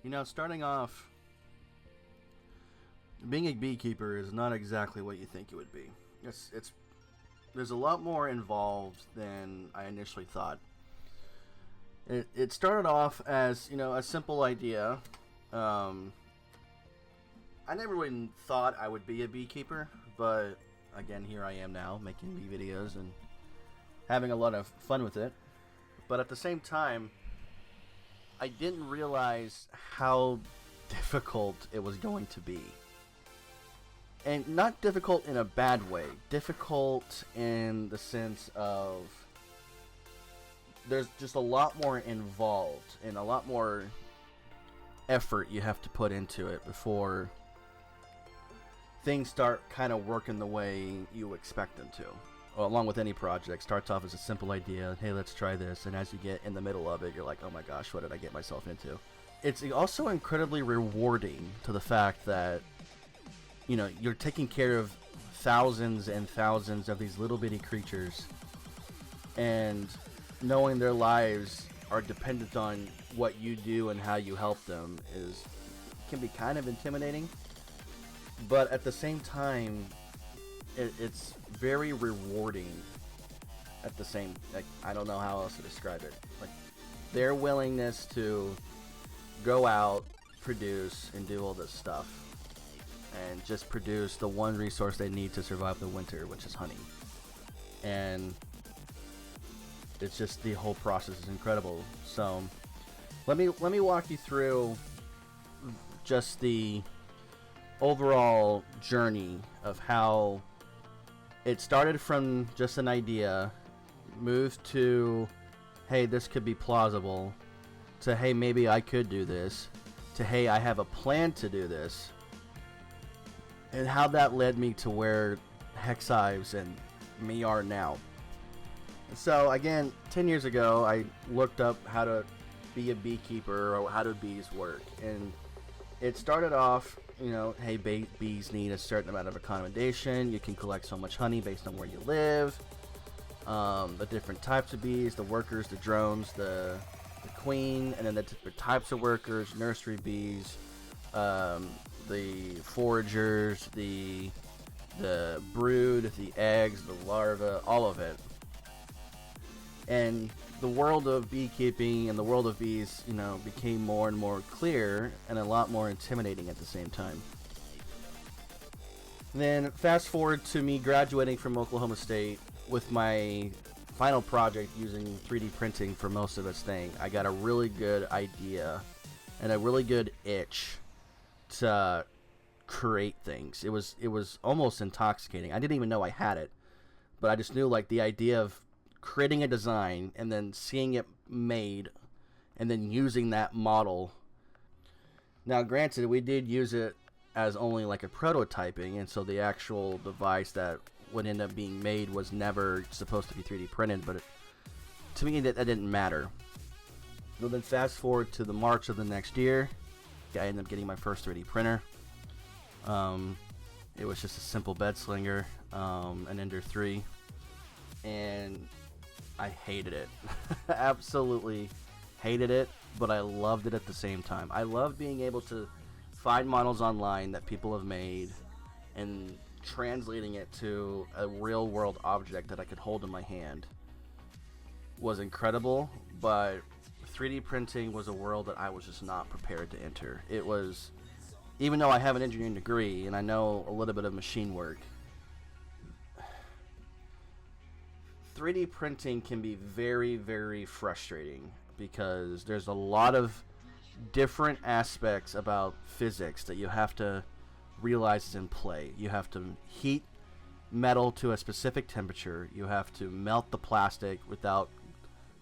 You know, starting off, being a beekeeper is not exactly what you think it would be. There's a lot more involved than I initially thought. It started off as, a simple idea. I never really thought I would be a beekeeper, but again, here I am now making bee videos and having a lot of fun with it. But at the same time, I didn't realize how difficult it was going to be. And not difficult in a bad way. Difficult in the sense of there's just a lot more involved and a lot more effort you have to put into it before things start kind of working the way you expect them to. Well, along with any project, starts off as a simple idea, hey, let's try this, and as you get in the middle of it, you're like, oh my gosh, what did I get myself into? It's also incredibly rewarding to the fact that, you're taking care of thousands and thousands of these little bitty creatures, and knowing their lives are dependent on what you do and how you help them can be kind of intimidating, but at the same time, it's very rewarding. At the same, I don't know how else to describe it. Like their willingness to go out, produce, and do all this stuff, and just produce the one resource they need to survive the winter, which is honey. And it's just, the whole process is incredible. So let me walk you through just the overall journey of how it started from just an idea, moved to, hey, this could be plausible, to, hey, maybe I could do this, to, hey, I have a plan to do this, and how that led me to where Hex Hives and me are now. So again, 10 years ago, I looked up how to be a beekeeper or how do bees work, and it started off, hey, bees need a certain amount of accommodation. You can collect so much honey based on where you live. The different types of bees, the workers, the drones, the queen, and then the different types of workers, nursery bees, the foragers, the brood, the eggs, the larvae, all of it. And the world of beekeeping and the world of bees, became more and more clear and a lot more intimidating at the same time. Then fast forward to me graduating from Oklahoma State with my final project using 3D printing for most of its thing. I got a really good idea and a really good itch to create things. It was almost intoxicating. I didn't even know I had it, but I just knew the idea of creating a design and then seeing it made and then using that model. Now granted, we did use it as only a prototyping, and so the actual device that would end up being made was never supposed to be 3D printed, but to me that didn't matter. So then fast forward to the March of the next year, I ended up getting my first 3D printer. It was just a simple bed slinger, an Ender 3, and I hated it. Absolutely hated it, but I loved it at the same time. I loved being able to find models online that people have made and translating it to a real world object that I could hold in my hand was incredible, but 3D printing was a world that I was just not prepared to enter. It was, even though I have an engineering degree and I know a little bit of machine work, 3D printing can be very, very frustrating because there's a lot of different aspects about physics that you have to realize is in play. You have to heat metal to a specific temperature. You have to melt the plastic without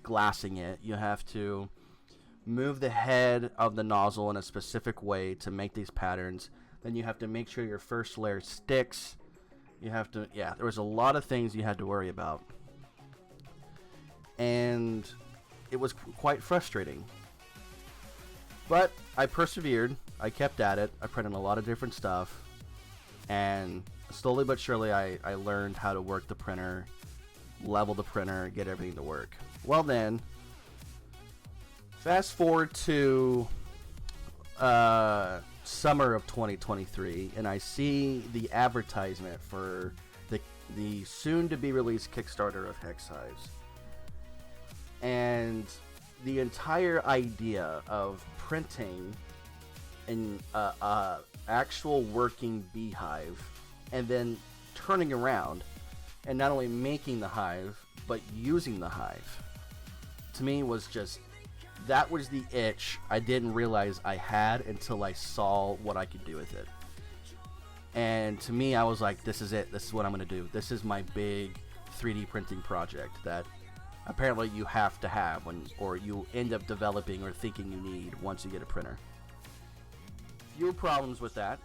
glassing it. You have to move the head of the nozzle in a specific way to make these patterns. Then you have to make sure your first layer sticks. You have to, there was a lot of things you had to worry about. And it was quite frustrating. But I persevered. I kept at it. I printed a lot of different stuff. And slowly but surely I learned how to work the printer, level the printer, get everything to work. Well then, fast forward to summer of 2023, and I see the advertisement for the soon-to-be released Kickstarter of Hex Hives. And the entire idea of printing an actual working beehive and then turning around and not only making the hive but using the hive, to me was just, that was the itch I didn't realize I had until I saw what I could do with it. And to me, I was like, this is it. This is what I'm going to do. This is my big 3D printing project that apparently you have to have or you end up developing or thinking you need once you get a printer. Few problems with that.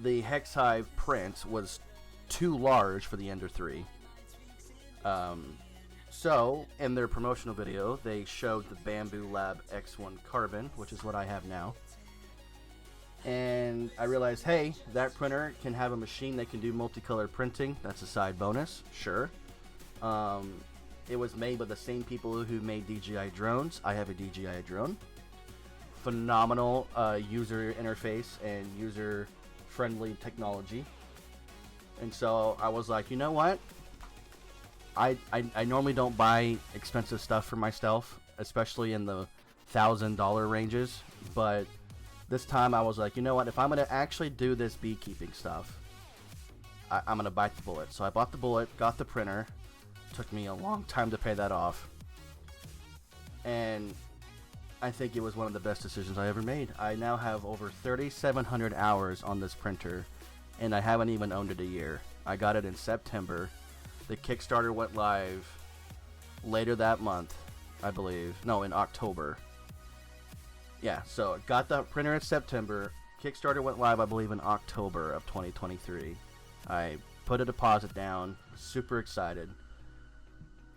The Hex Hive print was too large for the Ender 3. So, in their promotional video, they showed the Bamboo Lab X1 Carbon, which is what I have now. And I realized, hey, that printer can have a machine that can do multicolored printing. That's a side bonus, sure. It was made by the same people who made DJI drones. I have a DJI drone. Phenomenal user interface and user-friendly technology. And so I was like, you know what? I normally don't buy expensive stuff for myself, especially in the $1,000 ranges, but this time I was like, you know what, if I'm going to actually do this beekeeping stuff, I'm going to bite the bullet. So I bought the bullet, got the printer, took me a long time to pay that off, and I think it was one of the best decisions I ever made. I now have over 3,700 hours on this printer, and I haven't even owned it a year. I got it in September. The Kickstarter went live later that month, I believe. No, in October. Yeah, so got the printer in September. Kickstarter went live, I believe, in October of 2023. I put a deposit down, super excited.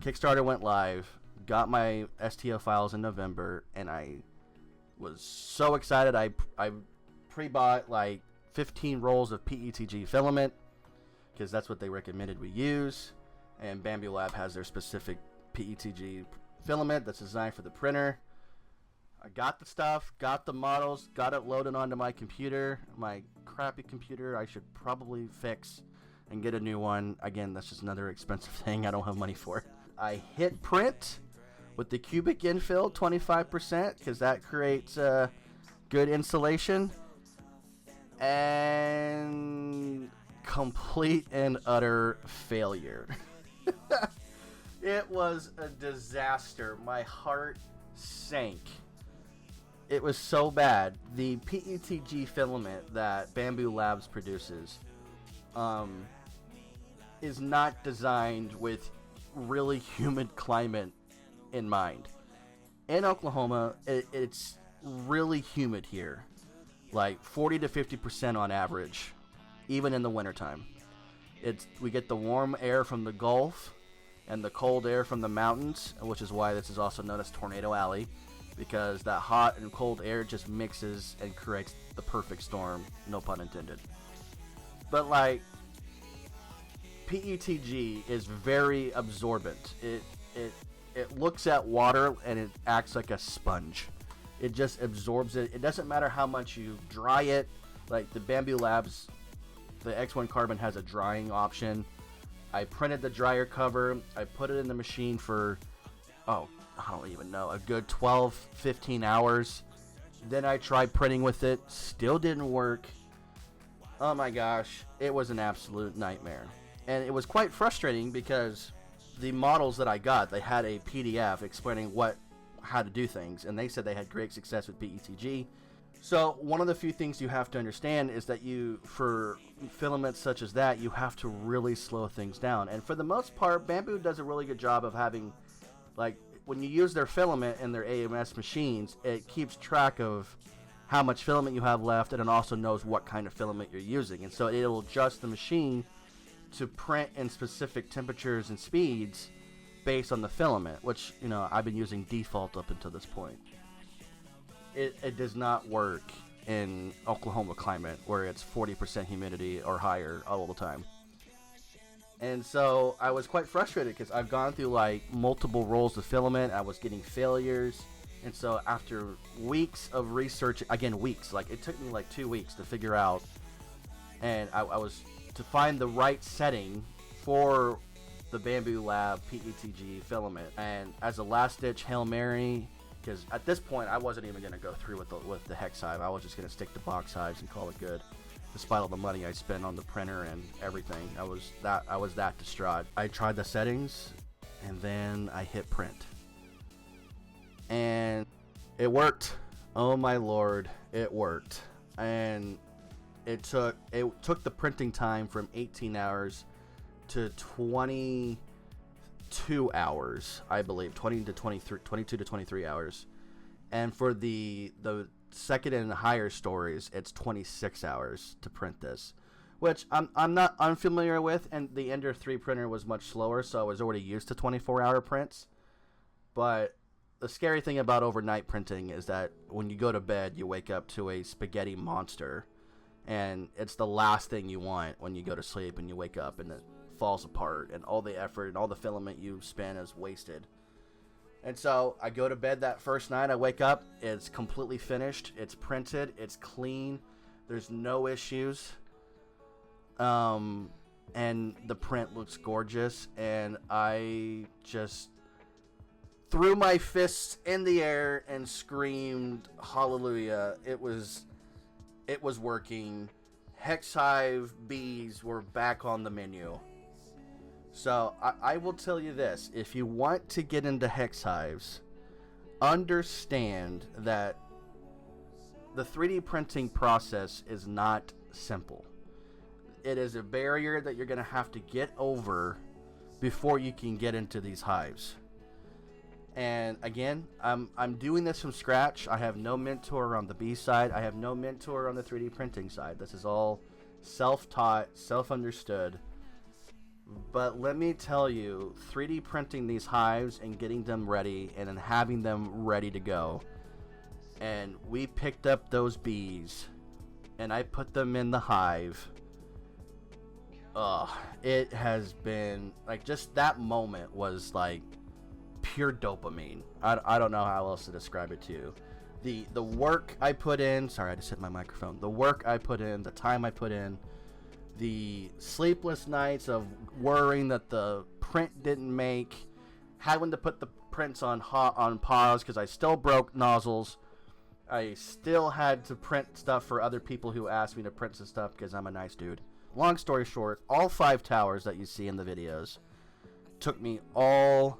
Kickstarter went live, got my STO files in November, and I was so excited. I pre-bought like 15 rolls of PETG filament, because that's what they recommended we use. And Bamboo Lab has their specific PETG filament that's designed for the printer. I got the stuff, got the models, got it loaded onto my computer. My crappy computer I should probably fix and get a new one. Again, that's just another expensive thing I don't have money for. I hit print with the cubic infill 25% because that creates good insulation. And complete and utter failure. It was a disaster. My heart sank. It was so bad. The PETG filament that Bamboo Labs produces is not designed with really humid climate in mind. In Oklahoma, it's really humid here. Like 40 to 50% on average, even in the wintertime. We get the warm air from the Gulf and the cold air from the mountains, which is why this is also known as Tornado Alley, because that hot and cold air just mixes and creates the perfect storm, no pun intended. But like, PETG is very absorbent. It looks at water and it acts like a sponge. It just absorbs it. It doesn't matter how much you dry it. Like the Bamboo Labs, the X1 Carbon has a drying option. I printed the dryer cover. I put it in the machine for, I don't even know, a good 12, 15 hours. Then I tried printing with it. Still didn't work. Oh my gosh. It was an absolute nightmare. And it was quite frustrating because the models that I got, they had a PDF explaining how to do things, and they said they had great success with PETG. So one of the few things you have to understand is that for filaments such as that, you have to really slow things down. And for the most part, Bamboo does a really good job of having, like, when you use their filament in their AMS machines, it keeps track of how much filament you have left, and it also knows what kind of filament you're using. And so it'll adjust the machine to print in specific temperatures and speeds based on the filament, which, I've been using default up until this point. It does not work in Oklahoma climate where it's 40% humidity or higher all the time. And so I was quite frustrated because I've gone through like multiple rolls of filament. I was getting failures. And so after weeks of research, again, weeks, like it took me like 2 weeks to figure out, and I was to find the right setting for the Bamboo Lab PETG filament. And as a last ditch Hail Mary, because at this point I wasn't even going to go through with the Hex Hive. I was just going to stick to box hives and call it good. Despite all the money I spent on the printer and everything, I was that distraught. I tried the settings, and then I hit print, and it worked. Oh my lord, it worked. And it took the printing time from 18 hours to 22 hours, I believe, 22 to 23 hours. And for the second and higher stories, it's 26 hours to print this, which I'm not unfamiliar with, and the Ender 3 printer was much slower, so I was already used to 24-hour prints. But the scary thing about overnight printing is that when you go to bed, you wake up to a spaghetti monster, and it's the last thing you want when you go to sleep, and you wake up and it falls apart, and all the effort and all the filament you spent is wasted. And so I go to bed that first night, I wake up, it's completely finished, it's printed, it's clean, there's no issues, and the print looks gorgeous, and I just threw my fists in the air and screamed hallelujah. It was working. Hex Hive bees were back on the menu. So I will tell you this, if you want to get into Hex Hives, understand that the 3D printing process is not simple. It is a barrier that you're going to have to get over before you can get into these hives. And again, I'm doing this from scratch. I have no mentor on the bee side. I have no mentor on the 3D printing side. This is all self-taught, self-understood. But let me tell you, 3D printing these hives and getting them ready and then having them ready to go. And we picked up those bees and I put them in the hive. It has been like, just that moment was like pure dopamine. I don't know how else to describe it to you. The work I put in, sorry, I just hit my microphone. The work I put in, the time I put in, the sleepless nights of worrying that the print didn't make, having to put the prints on pause because I still broke nozzles. I still had to print stuff for other people who asked me to print some stuff because I'm a nice dude. Long story short, all 5 towers that you see in the videos took me all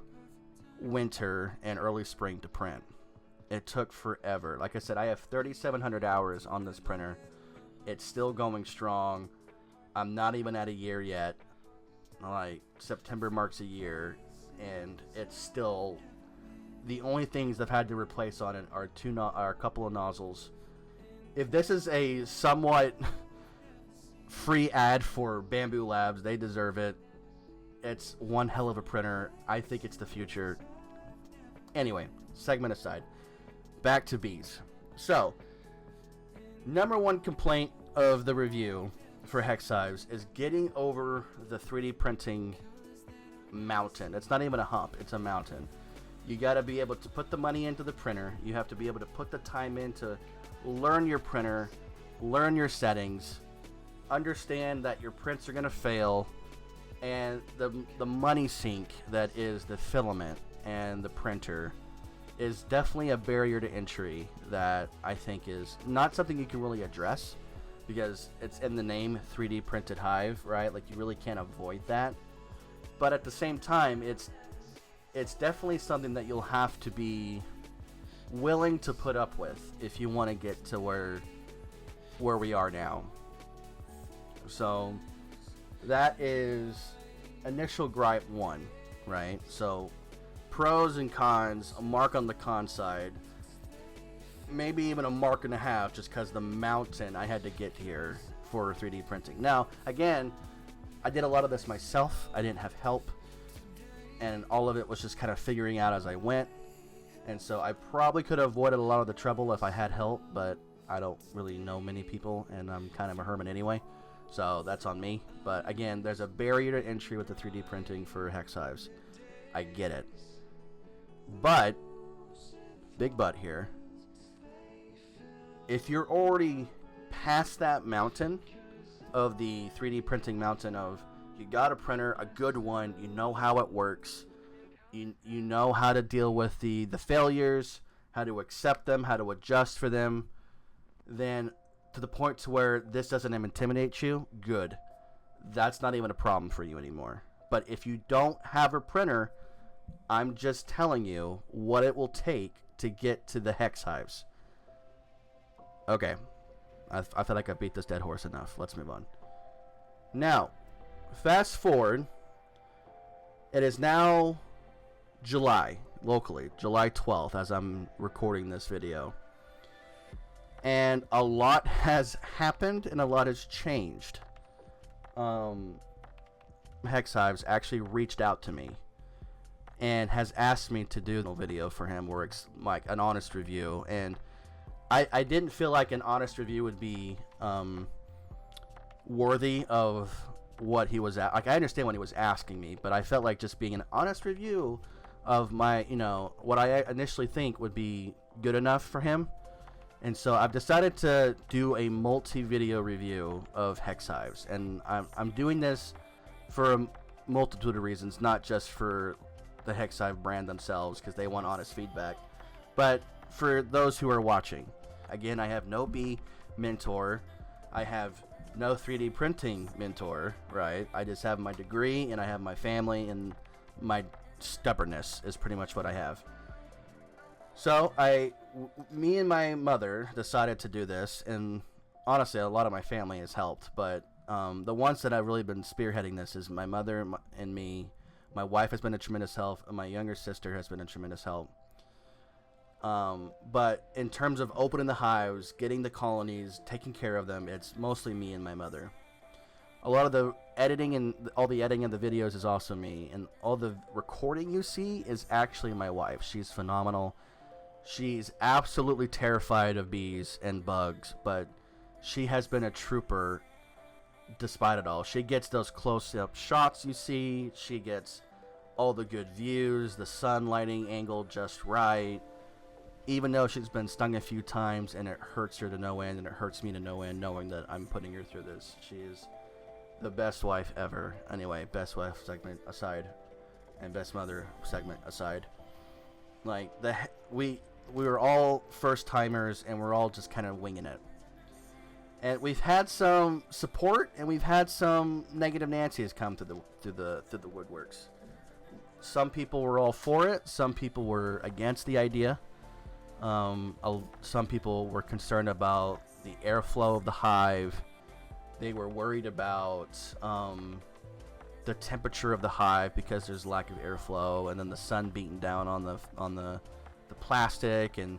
winter and early spring to print. It took forever. Like I said, I have 3,700 hours on this printer. It's still going strong. I'm not even at a year yet. Like, September marks a year, and it's still, the only things I've had to replace on it are a couple of nozzles. If this is a somewhat free ad for Bamboo Labs, they deserve it. It's one hell of a printer. I think it's the future. Anyway, segment aside, back to bees. So, number one complaint of the review for Hex Hives is getting over the 3D printing mountain. It's not even a hump, it's a mountain. You got to be able to put the money into the printer. You have to be able to put the time in to learn your printer, learn your settings, understand that your prints are going to fail, and the money sink that is the filament and the printer is definitely a barrier to entry that I think is not something you can really address, because it's in the name 3D printed hive, right? Like, you really can't avoid that. But at the same time, it's definitely something that you'll have to be willing to put up with if you want to get to where we are now. So that is initial gripe 1, right? So pros and cons, a mark on the con side. Maybe even a mark and a half, just because the mountain I had to get here for 3D printing. Now, again, I did a lot of this myself. I didn't have help, and all of it was just kind of figuring out as I went. And so I probably could have avoided a lot of the trouble if I had help, but I don't really know many people, and I'm kind of a hermit anyway, so that's on me. But again, there's a barrier to entry with the 3D printing for Hex Hives. I get it. But big but here. If you're already past that mountain of the 3D printing mountain of you got a printer, a good one, you know how it works, you know how to deal with the failures, how to accept them, how to adjust for them, then to the point to where this doesn't intimidate you, good. That's not even a problem for you anymore. But if you don't have a printer, I'm just telling you what it will take to get to the Hex Hives. Okay. I feel like I beat this dead horse enough. Let's move on. Now, fast forward. It is now July, locally, July 12th, as I'm recording this video. And a lot has happened and a lot has changed. Hex Hives actually reached out to me and has asked me to do a video for him where it's like an honest review. And I didn't feel like an honest review would be worthy of what he was at. Like, I understand what he was asking me, but I felt like just being an honest review of my, what I initially think would be good enough for him. And so I've decided to do a multi-video review of Hex Hives, and I'm doing this for a multitude of reasons, not just for the Hex Hive brand themselves because they want honest feedback, but for those who are watching. Again, I have no bee mentor, I have no 3D printing mentor, right? I just have my degree and I have my family, and my stubbornness is pretty much what I have. So me and my mother decided to do this, and honestly, a lot of my family has helped, but the ones that I've really been spearheading this is my mother and me. My wife has been a tremendous help, and my younger sister has been a tremendous help. But in terms of opening the hives, getting the colonies, taking care of them, it's mostly me and my mother. A lot of the editing and all the editing of the videos is also me, and all the recording you see is actually my wife. She's phenomenal. She's absolutely terrified of bees and bugs, but she has been a trooper despite it all. She gets those close-up shots you see. She gets all the good views, the sun lighting angle just right. Even though she's been stung a few times and it hurts her to no end and it hurts me to no end knowing that I'm putting her through this. She is the best wife ever. Anyway, best wife segment aside and best mother segment aside. Like, we were all first timers and we're all just kind of winging it. And we've had some support and we've had some negative Nancy's come through the woodworks. Some people were all for it. Some people were against the idea. Some people were concerned about the airflow of the hive. They were worried about the temperature of the hive because there's lack of airflow, and then the sun beating down on the plastic. And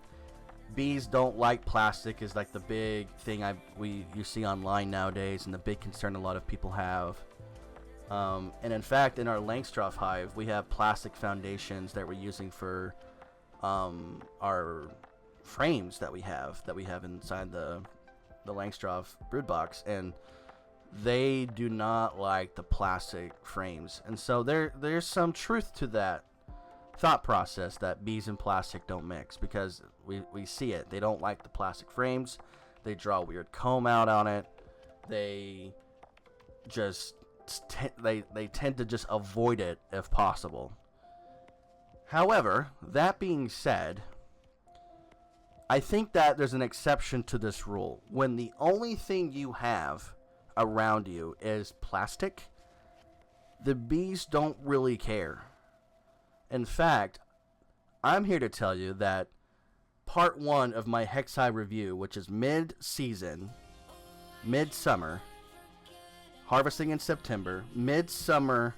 bees don't like plastic is like the big thing you see online nowadays, and the big concern a lot of people have. And in fact, in our Langstroth hive, we have plastic foundations that we're using for our frames that we have inside the Langstroth brood box, and they do not like the plastic frames. And so there's some truth to that thought process that bees and plastic don't mix, because we see it. They don't like the plastic frames. They draw weird comb out on it. They just they tend to just avoid it if possible. However, that being said, I think that there's an exception to this rule. When the only thing you have around you is plastic, the bees don't really care. In fact, I'm here to tell you that part 1 of my Hex Hive review, which is mid-season, mid-summer, harvesting in September, mid-summer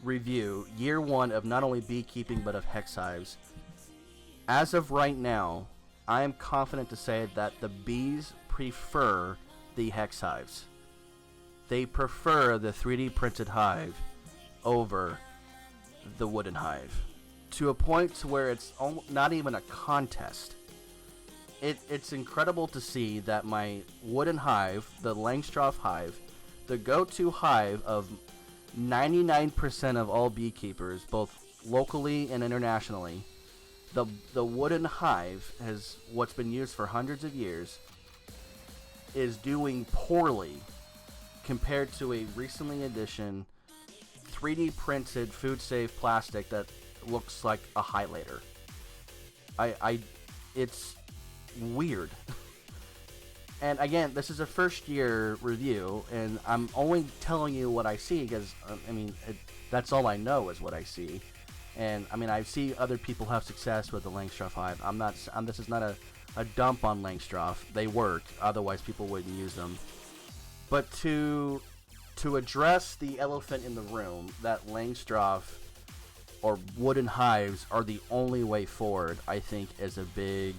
review, year 1 of not only beekeeping but of Hex Hives. As of right now, I am confident to say that the bees prefer the Hex Hives. They prefer the 3D printed hive over the wooden hive, to a point to where it's not even a contest. It's incredible to see that my wooden hive, the Langstroth hive, the go-to hive of 99% of all beekeepers, both locally and internationally, the wooden hive has what's been used for hundreds of years is doing poorly compared to a recently edition 3D printed food safe plastic that looks like a highlighter. It's weird. And again, this is a first year review, and I'm only telling you what I see because, I mean, that's all I know is what I see. And I mean, I see other people have success with the Langstroth Hive. This is not a dump on Langstroth. They work, otherwise people wouldn't use them. But to address the elephant in the room, that Langstroth or wooden hives are the only way forward, I think is a big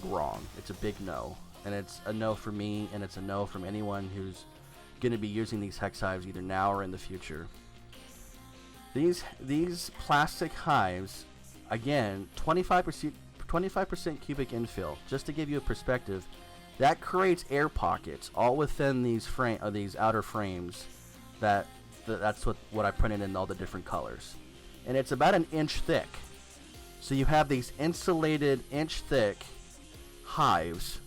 wrong. It's a big no. And it's a no for me, and it's a no from anyone who's going to be using these hex hives either now or in the future. These plastic hives, again, 25% cubic infill. Just to give you a perspective, that creates air pockets all within these outer frames. That's what I printed in all the different colors, and it's about an inch thick. So you have these insulated inch thick hives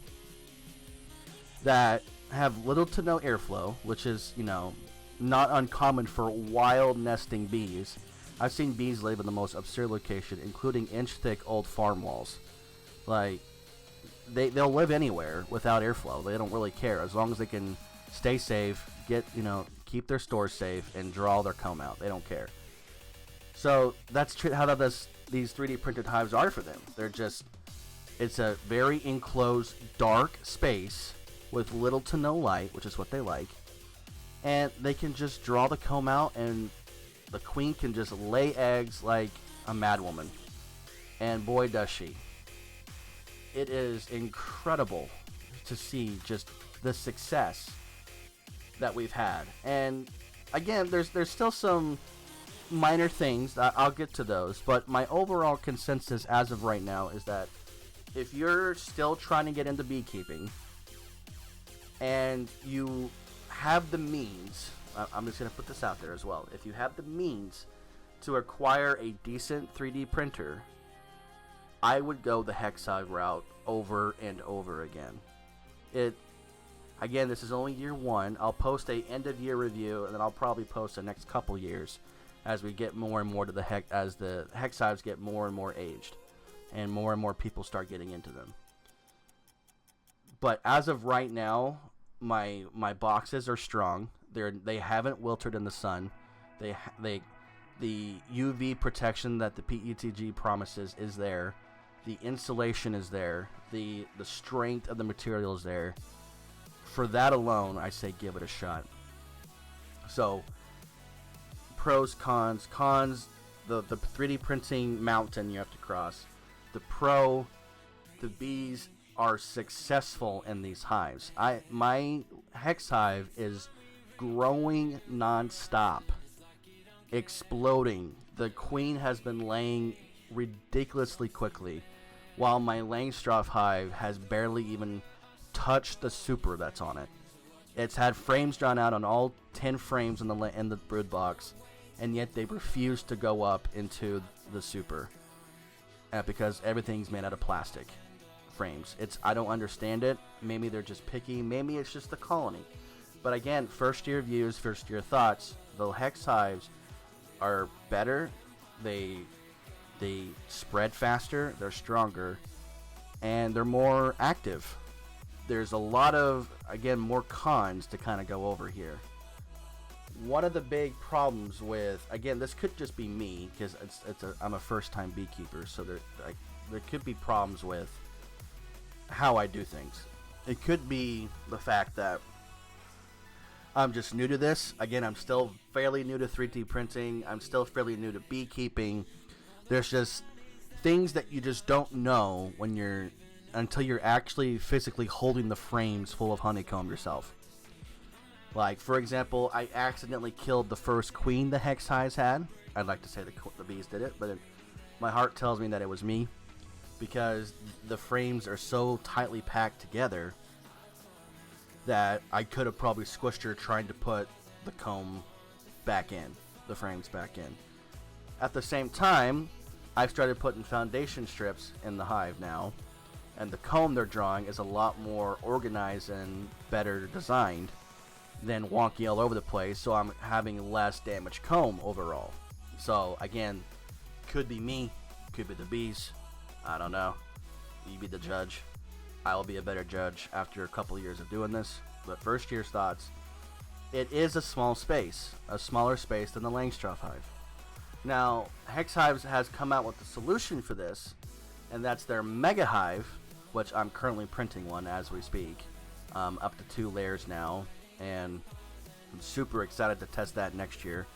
that have little to no airflow, which is, you know, not uncommon for wild nesting bees. I've seen bees live in the most absurd location, including inch thick old farm walls. Like, they'll live anywhere without airflow. They don't really care as long as they can stay safe, keep their stores safe, and draw their comb out. They don't care. So that's how these 3D printed hives are for them. It's a very enclosed, dark space with little to no light, which is what they like. And they can just draw the comb out, and the queen can just lay eggs like a madwoman. And boy, does she. It is incredible to see just the success that we've had. And again, there's still some minor things. I'll get to those. But my overall consensus as of right now is that if you're still trying to get into beekeeping and you have the means, I'm just going to put this out there as well. If you have the means to acquire a decent 3D printer, I would go the Hex Hive route over and over again. Again, this is only year one. I'll post a end of year review, and then I'll probably post the next couple years as we get more and more to as the Hex Hives get more and more aged, and more people start getting into them. But as of right now, my boxes are strong. They haven't wilted in the sun. The UV protection that the PETG promises is there. The insulation is there. The strength of the material is there. For that alone, I say give it a shot. So, pros, cons. Cons, the 3D printing mountain you have to cross. The pro, the bees are successful in these hives. My Hex Hive is growing non-stop, exploding. The queen has been laying ridiculously quickly, while my Langstroth Hive has barely even touched the super that's on it. It's had frames drawn out on all 10 frames in the brood box, and yet they refuse to go up into the super because everything's made out of plastic frames. I don't understand it. Maybe they're just picky. Maybe it's just the colony. But again, first year views, first year thoughts. The Hex Hives are better. They spread faster. They're stronger, and they're more active. There's a lot of, again, more cons to kind of go over here. One of the big problems with, again, this could just be me because I'm a first-time beekeeper, so there could be problems with how I do things. It could be the fact that I'm just new to this. Again, I'm still fairly new to 3D printing. I'm still fairly new to beekeeping. There's just things that you just don't know until you're actually physically holding the frames full of honeycomb yourself. Like, for example, I accidentally killed the first queen the Hex Hives had. I'd like to say the bees did it, but my heart tells me that it was me, because the frames are so tightly packed together that I could have probably squished her trying to put the comb back in, the frames back in. At the same time, I've started putting foundation strips in the hive now, and the comb they're drawing is a lot more organized and better designed than wonky all over the place, so I'm having less damaged comb overall. So again, could be me, could be the bees, I don't know. You be the judge. I will be a better judge after a couple of years of doing this. But first year's thoughts, it is a small space, a smaller space than the Langstroth hive. Now, Hex Hives has come out with a solution for this, and that's their Mega Hive, which I'm currently printing one as we speak, up to 2 layers now, and I'm super excited to test that next year.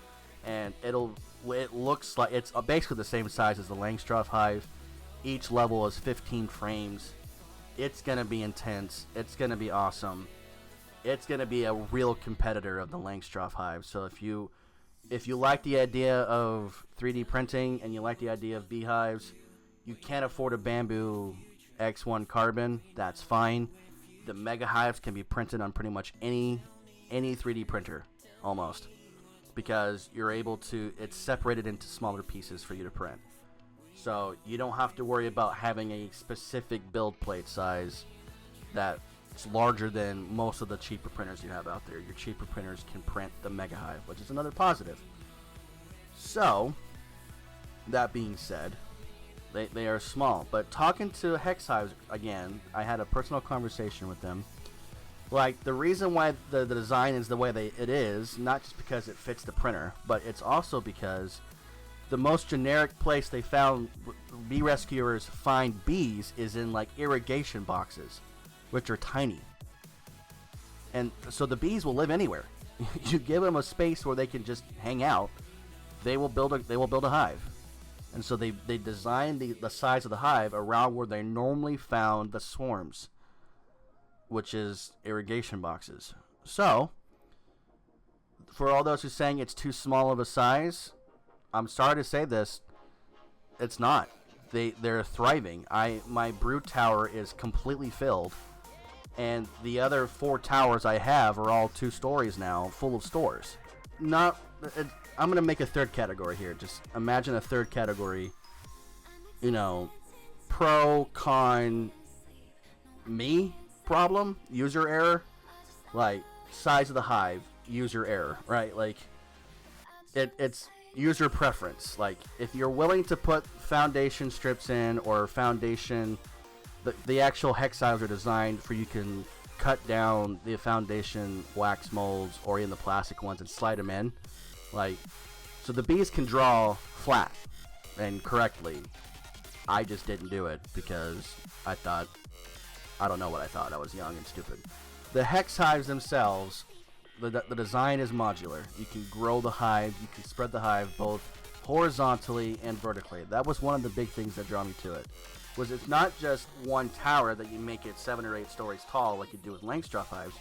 And it looks like it's basically the same size as the Langstroth hive. Each level is 15 frames. It's gonna be intense. It's gonna be awesome. It's gonna be a real competitor of the Langstroth hive. So if you like the idea of 3D printing and you like the idea of beehives, you can't afford a bamboo X1 carbon, that's fine. The Mega Hives can be printed on pretty much any 3D printer, almost, because you're able to, it's separated into smaller pieces for you to print. So you don't have to worry about having a specific build plate size that's larger than most of the cheaper printers you have out there. Your cheaper printers can print the Mega Hive, which is another positive. So, that being said, they are small. But talking to Hex Hives again, I had a personal conversation with them. Like, the reason why the design is the way it is, not just because it fits the printer, but it's also because the most generic place they found bee rescuers find bees is in like irrigation boxes, which are tiny. And so the bees will live anywhere. You give them a space where they can just hang out, they will build a hive. And so they designed the size of the hive around where they normally found the swarms, which is irrigation boxes. So, for all those who are saying it's too small of a size, I'm sorry to say this, it's not. They're thriving. My brood tower is completely filled, and the other 4 towers I have are all 2 stories now, full of stores. I'm gonna make a third category here. Just imagine a third category. You know, pro, con, me problem, user error, like size of the hive, user error, right? Like it's user preference. Like if you're willing to put foundation strips in, or foundation, the actual Hex Hives are designed for you can cut down the foundation wax molds or even the plastic ones and slide them in, like, so the bees can draw flat and correctly. I just didn't do it because I don't know what I thought. I was young and stupid. The Hex Hives themselves, the design is modular. You can grow the hive, you can spread the hive both horizontally and vertically. That was one of the big things that drew me to it. Was it's not just one tower that you make it 7 or 8 stories tall like you do with Langstroth hives.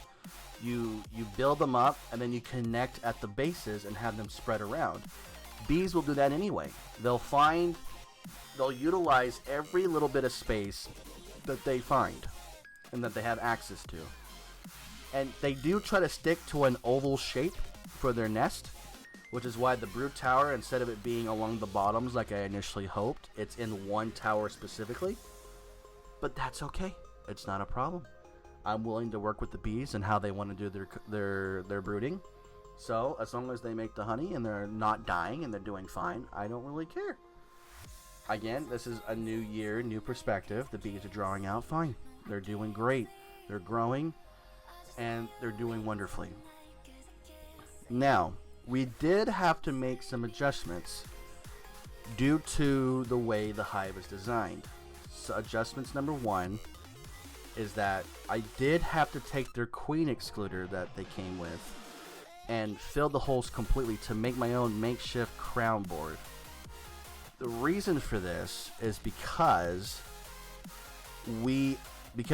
You build them up and then you connect at the bases and have them spread around. Bees will do that anyway. They'll utilize every little bit of space that they find and that they have access to. And they do try to stick to an oval shape for their nest, which is why the brood tower, instead of it being along the bottoms like I initially hoped, it's in one tower specifically. But that's okay. It's not a problem. I'm willing to work with the bees and how they want to do their brooding. So as long as they make the honey and they're not dying and they're doing fine, I don't really care. Again, this is a new year, new perspective. The bees are drawing out fine. They're doing great. They're growing and they're doing wonderfully. Now, we did have to make some adjustments due to the way the hive is designed. So adjustments number 1 is that I did have to take their queen excluder that they came with and fill the holes completely to make my own makeshift crown board. The reason for this is because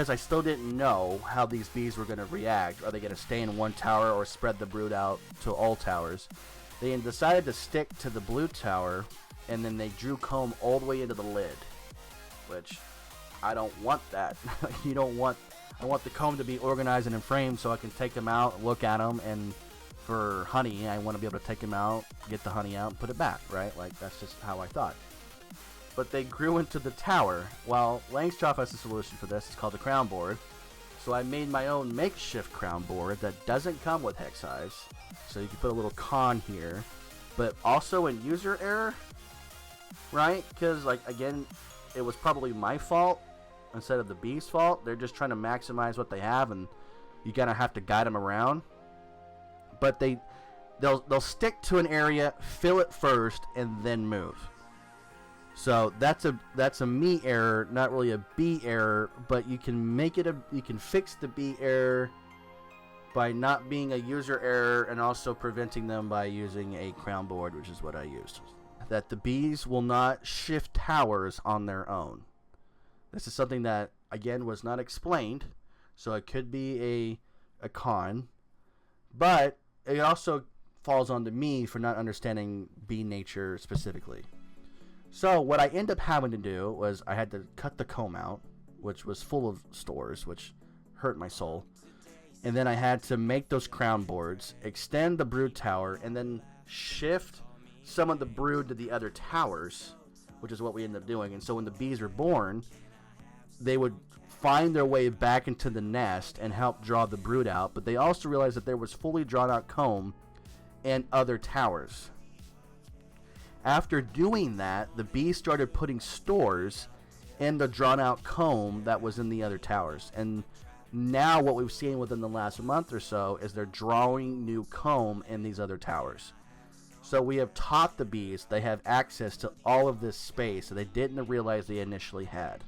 I still didn't know how these bees were going to react. Are they going to stay in one tower or spread the brood out to all towers? They decided to stick to the blue tower, and then they drew comb all the way into the lid, which I don't want that. I want the comb to be organized and in frames so I can take them out, look at them, and for honey, I want to be able to take them out, get the honey out, and put it back, right? Like, that's just how I thought. but they grew into the tower. Well, Langstroth has a solution for this. It's called the crown board. So I made my own makeshift crown board that doesn't come with Hex Hives. So you can put a little con here, but also in user error, right? Because, like, again, it was probably my fault instead of the bee's fault. They're just trying to maximize what they have, and you kind of have to guide them around. But they'll stick to an area, fill it first, and then move. So that's a me error, not really a bee error, but you can you can fix the bee error by not being a user error and also preventing them by using a crown board, which is what I used. That the bees will not shift towers on their own. This is something that, again, was not explained, so it could be a con, but it also falls onto me for not understanding bee nature specifically. So what I ended up having to do was I had to cut the comb out, which was full of stores, which hurt my soul. And then I had to make those crown boards, extend the brood tower, and then shift some of the brood to the other towers, which is what we ended up doing. And so when the bees were born, they would find their way back into the nest and help draw the brood out. But they also realized that there was fully drawn out comb in other towers. After doing that, the bees started putting stores in the drawn out comb that was in the other towers. And now what we've seen within the last month or so is they're drawing new comb in these other towers. So we have taught the bees they have access to all of this space that they didn't realize they initially had.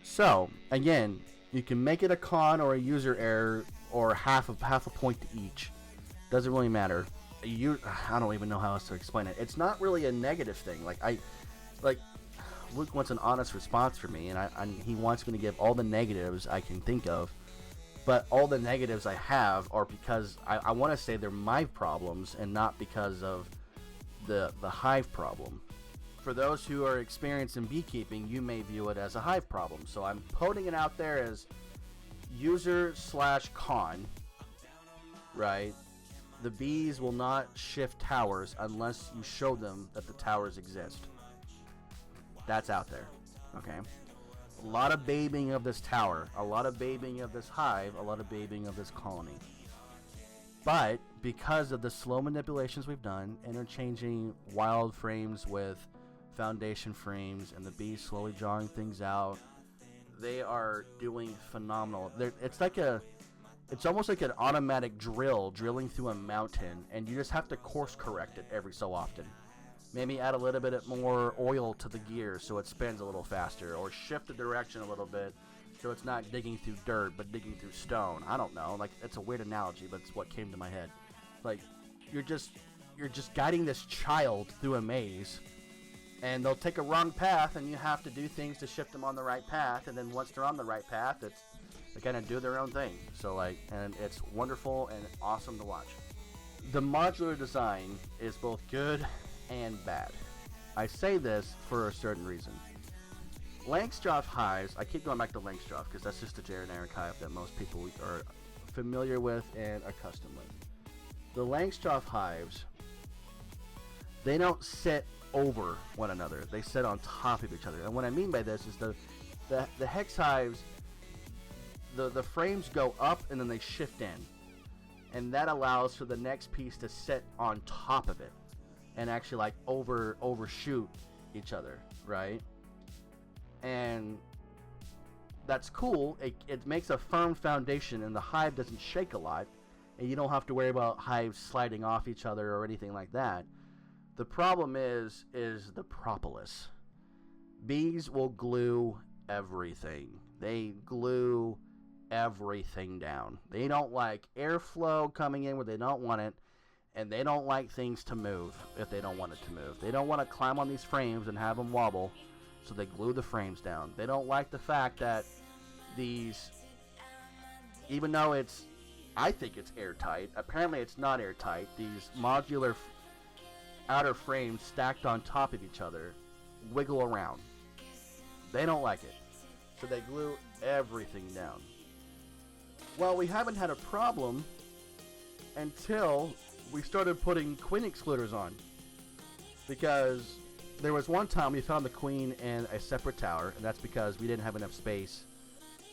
So, again, you can make it a con or a user error or half a point to each. Doesn't really matter. I don't even know how else to explain it. It's not really a negative thing. Luke wants an honest response from me, and he wants me to give all the negatives I can think of. But all the negatives I have are because I want to say they're my problems and not because of the hive problem. For those who are experienced in beekeeping, you may view it as a hive problem. So I'm putting it out there as user/con, right? The bees will not shift towers unless you show them that the towers exist. That's out there, okay? A lot of babying of this tower, a lot of babying of this hive, a lot of babying of this colony. But because of the slow manipulations we've done, interchanging wild frames with foundation frames and the bees slowly drawing things out, they are doing phenomenal. It's almost like an automatic drilling through a mountain, and you just have to course correct it every so often. Maybe add a little bit more oil to the gear so it spins a little faster, or shift the direction a little bit so it's not digging through dirt but digging through stone. I don't know. Like, it's a weird analogy, but it's what came to my head. Like, you're just guiding this child through a maze, and they'll take a wrong path, and you have to do things to shift them on the right path. And then once they're on the right path, they kind of do their own thing. So, and it's wonderful and awesome to watch. The modular design is both good and bad. I say this for a certain reason. Langstroth hives, I keep going back to Langstroth because that's just a generic hive that most people are familiar with and accustomed with. The Langstroth hives, they don't sit over one another. They sit on top of each other. And what I mean by this is the Hex Hives, the frames go up and then they shift in. And that allows for the next piece to sit on top of it and actually overshoot each other, right? And that's cool. It makes a firm foundation, and the hive doesn't shake a lot, and you don't have to worry about hives sliding off each other or anything like that. The problem is the propolis. Bees will glue everything. They glue everything down. They don't like airflow coming in where they don't want it, and they don't like things to move if they don't want it to move. They don't want to climb on these frames and have them wobble, so they glue the frames down. They don't like the fact that these, even though I think it's airtight, apparently it's not airtight, these modular outer frames stacked on top of each other wiggle around. They don't like it, so they glue everything down. Well, we haven't had a problem until we started putting queen excluders on, because there was one time we found the queen in a separate tower, and that's because we didn't have enough space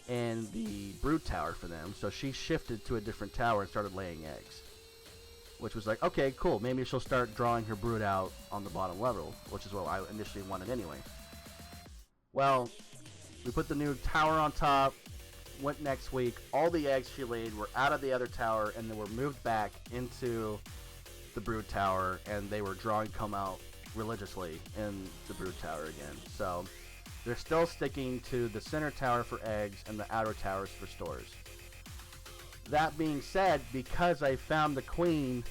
in the brood tower for them. So she shifted to a different tower and started laying eggs, which was like, okay, cool. Maybe she'll start drawing her brood out on the bottom level, which is what I initially wanted anyway. Well, we put the new tower on top. Went next week. All the eggs she laid were out of the other tower, and they were moved back into the brood tower, and they were drawing come out religiously in the brood tower again. So they're still sticking to the center tower for eggs and the outer towers for stores. That being said, because I found the queen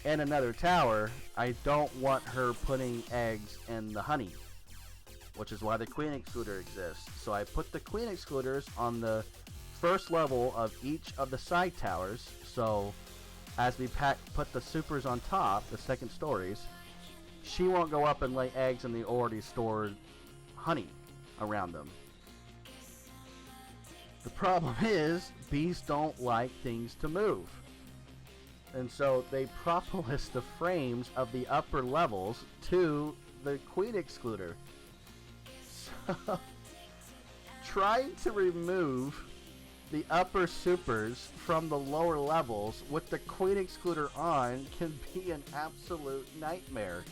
in another tower, I don't want her putting eggs in the honey, which is why the queen excluder exists. So I put the queen excluders on the first level of each of the side towers, so as we put the supers on top, the second stories, she won't go up and lay eggs in the already stored honey around them. The problem is, bees don't like things to move, and so they propolis the frames of the upper levels to the queen excluder. So trying to remove the upper supers from the lower levels with the queen excluder on can be an absolute nightmare,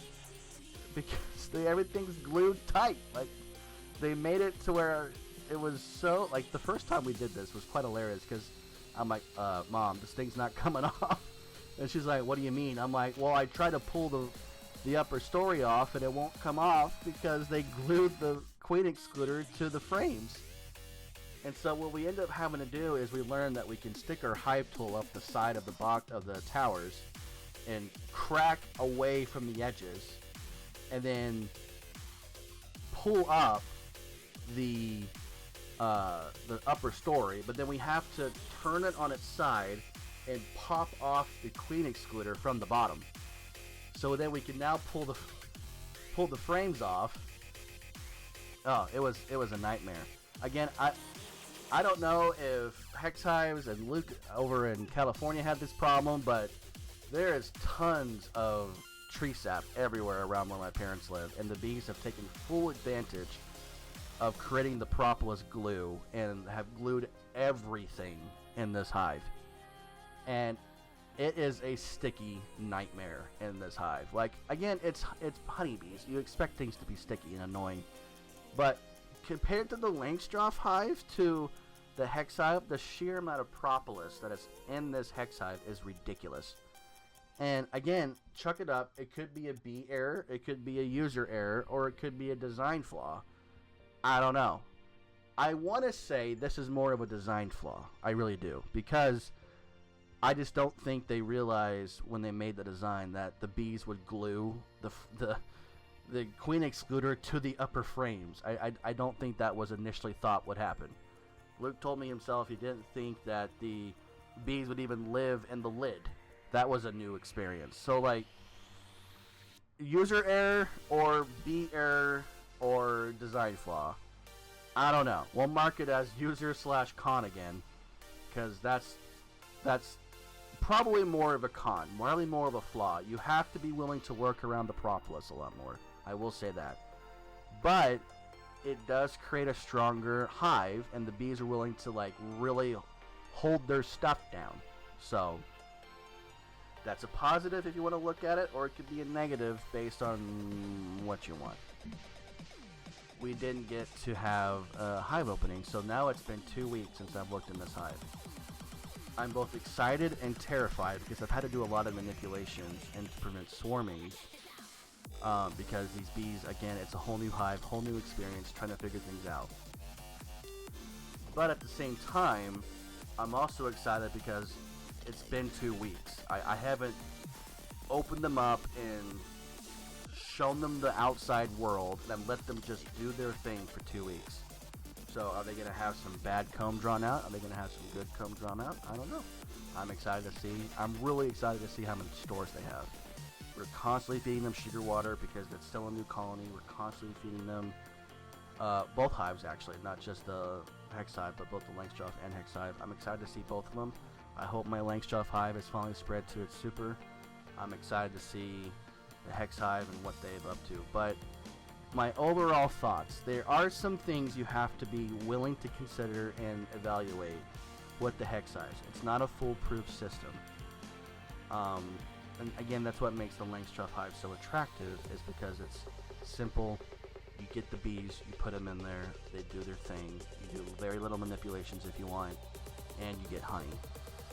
because everything's glued tight. Like, they made it to where it was so, like, the first time we did this was quite hilarious, because I'm like, Mom, this thing's not coming off. And she's like, what do you mean? I'm like, well, I tried to pull the upper story off and it won't come off because they glued the queen excluder to the frames. And so what we end up having to do is we learn that we can stick our hive tool up the side of the box of the towers and crack away from the edges, and then pull up the upper story. But then we have to turn it on its side and pop off the queen excluder from the bottom. So then we can now pull the frames off. Oh, it was a nightmare. Again, I don't know if Hex Hives and Luke over in California had this problem, but there is tons of tree sap everywhere around where my parents live, and the bees have taken full advantage of creating the propolis glue and have glued everything in this hive. And it is a sticky nightmare in this hive. Like, again, it's honeybees. You expect things to be sticky and annoying, but compared to the Langstroth hive to the Hex Hive, the sheer amount of propolis that is in this Hex Hive is ridiculous. And again, chuck it up. It could be a bee error, it could be a user error, or it could be a design flaw. I don't know. I want to say this is more of a design flaw. I really do. Because I just don't think they realized when they made the design that the bees would glue the queen excluder to the upper frames. I don't think that was initially thought would happen. Luke told me himself he didn't think that the bees would even live in the lid. That was a new experience. So, like, user error or bee error or design flaw, I don't know. We'll mark it as user/con again, because that's probably more of a con, probably more of a flaw. You have to be willing to work around the propolis a lot more. I will say that. But it does create a stronger hive, and the bees are willing to, like, really hold their stuff down. So that's a positive if you want to look at it, or it could be a negative based on what you want. We didn't get to have a hive opening, so now it's been 2 weeks since I've looked in this hive. I'm both excited and terrified because I've had to do a lot of manipulations and to prevent swarming, because these bees, again, it's a whole new hive, whole new experience, trying to figure things out. But at the same time, I'm also excited because it's been 2 weeks. I haven't opened them up and shown them the outside world and let them just do their thing for 2 weeks. So are they going to have some bad comb drawn out? Are they going to have some good comb drawn out? I don't know. I'm excited to see. I'm really excited to see how many stores they have. We're constantly feeding them sugar water because it's still a new colony. We're constantly feeding them both hives, actually, not just the Hex Hive, but both the Langstroth and Hex Hive. I'm excited to see both of them. I hope my Langstroth hive is finally spread to its super. I'm excited to see the Hex Hive and what they've up to. But my overall thoughts. There are some things you have to be willing to consider and evaluate with the Hex Hives. It's not a foolproof system. And again, that's what makes the Langstroth Hive so attractive, is because it's simple. You get the bees, you put them in there, they do their thing. You do very little manipulations if you want, and you get honey.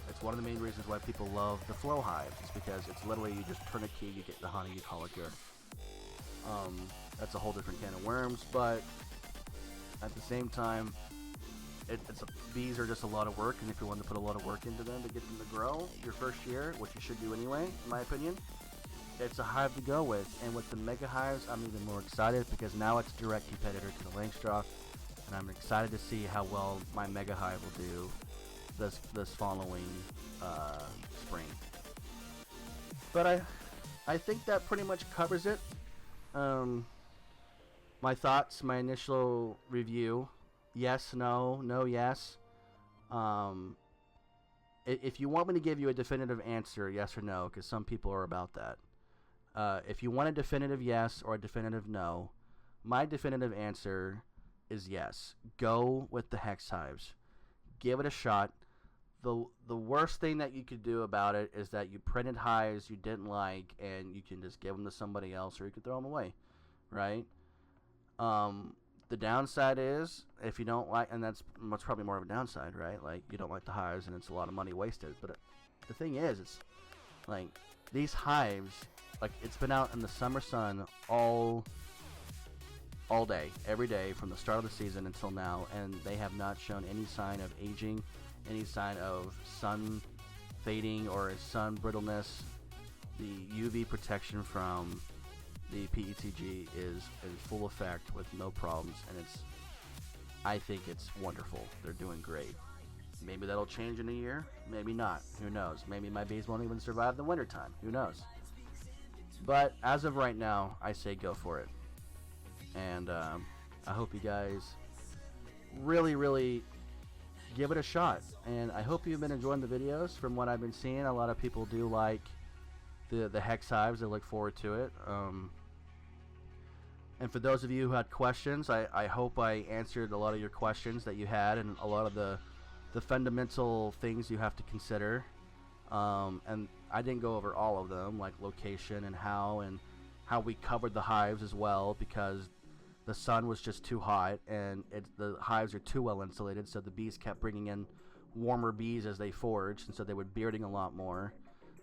It's one of the main reasons why people love the flow hive. It's because it's literally, you just turn a key, you get the honey, you call it good. That's a whole different can of worms, but at the same time, bees are just a lot of work, and if you want to put a lot of work into them to get them to grow your first year, which you should do anyway, in my opinion, it's a hive to go with. And with the mega hives, I'm even more excited because now it's a direct competitor to the Langstroth, and I'm excited to see how well my mega hive will do this following spring. But I think that pretty much covers it. My thoughts, my initial review: yes, no, no, yes. If you want me to give you a definitive answer, yes or no, because some people are about that. If you want a definitive yes or a definitive no, my definitive answer is yes. Go with the Hex Hives. Give it a shot. The worst thing that you could do about it is that you printed hives you didn't like, and you can just give them to somebody else, or you can throw them away, right? The downside is, if you don't like, and that's probably more of a downside, right? Like, you don't like the hives, and it's a lot of money wasted. But the thing is, it's like these hives, like, it's been out in the summer sun all day, every day from the start of the season until now, and they have not shown any sign of aging, any sign of sun fading or sun brittleness. The UV protection from the PETG is in full effect with no problems, and I think it's wonderful. They're doing great. Maybe that'll change in a year, maybe not, who knows. Maybe my bees won't even survive the wintertime, who knows. But as of right now, I say go for it. And I hope you guys really give it a shot, and I hope you've been enjoying the videos. From what I've been seeing, a lot of people do like the Hex Hives. They look forward to it. And for those of you who had questions, I hope I answered a lot of your questions that you had, and a lot of the fundamental things you have to consider. And I didn't go over all of them, like location and how we covered the hives as well, because the sun was just too hot, and the hives are too well insulated, so the bees kept bringing in warmer bees as they foraged, and so they were bearding a lot more.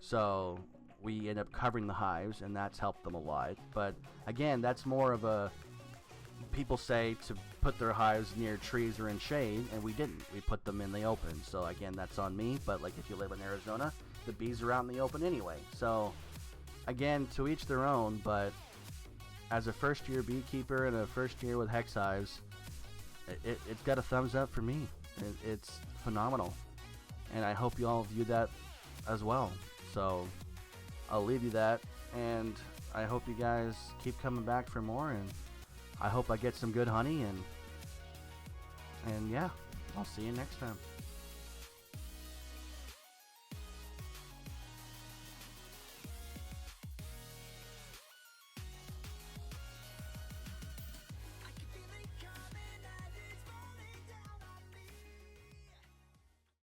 So we end up covering the hives, and that's helped them a lot. But again, that's more of a, people say to put their hives near trees or in shade, and we didn't. We put them in the open. So again, that's on me. But like, if you live in Arizona, the bees are out in the open anyway. So again, to each their own. But as a first-year beekeeper and a first year with Hex Hives, it's got a thumbs up for me. It's phenomenal, and I hope you all view that as well. So I'll leave you that, and I hope you guys keep coming back for more, and I hope I get some good honey, and yeah, I'll see you next time.